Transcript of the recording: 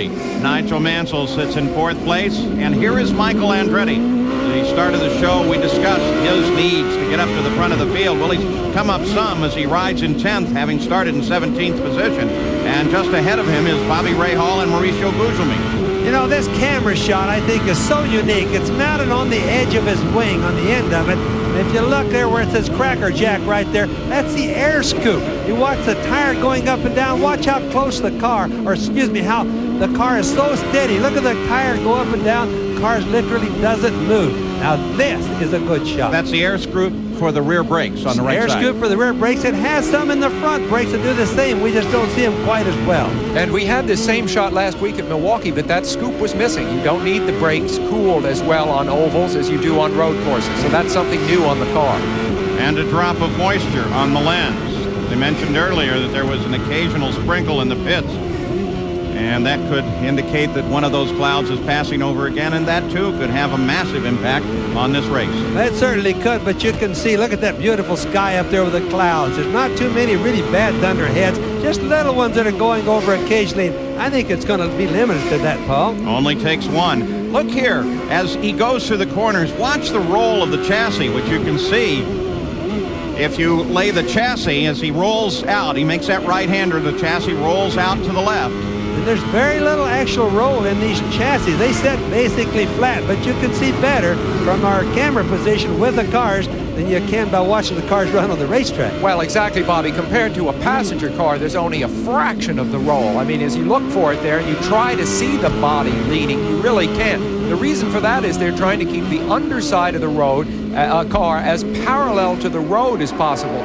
Nigel Mansell sits in 4th place, and here is Michael Andretti. At the start of the show, we discussed his needs to get up to the front of the field. Well, he's come up some as he rides in 10th, having started in 17th position. And just ahead of him is Bobby Rahal and Mauricio Gugelmin. You know, this camera shot, I think, is so unique. It's mounted on the edge of his wing, on the end of it. And if you look there where it says Cracker Jack right there, that's the air scoop. You watch the tire going up and down. Watch how close the car, or excuse me, how the car is so steady. Look at the tire go up and down. The car literally doesn't move. Now, this is a good shot. That's the air scoop for the rear brakes on the right side. Air scoop for the rear brakes. It has some in the front brakes that do the same. We just don't see them quite as well. And we had this same shot last week at Milwaukee, but that scoop was missing. You don't need the brakes cooled as well on ovals as you do on road courses. So that's something new on the car. And a drop of moisture on the lens. They mentioned earlier that there was an occasional sprinkle in the pits. And that could indicate that one of those clouds is passing over again, and that too could have a massive impact on this race. That certainly could, but you can see, look at that beautiful sky up there with the clouds. There's not too many really bad thunderheads, just little ones that are going over occasionally. I think it's going to be limited to that, Paul. Only takes one. Look here, as he goes through the corners, watch the roll of the chassis, which you can see. If you lay the chassis as he rolls out, he makes that right-hander, the chassis rolls out to the left. There's very little actual roll in these chassis. They set basically flat, but you can see better from our camera position with the cars than you can by watching the cars run on the racetrack. Well, exactly, Bobby. Compared to a passenger car, there's only a fraction of the roll. I mean, as you look for it there and you try to see the body leaning, you really can't. The reason for that is they're trying to keep the underside of the road car as parallel to the road as possible.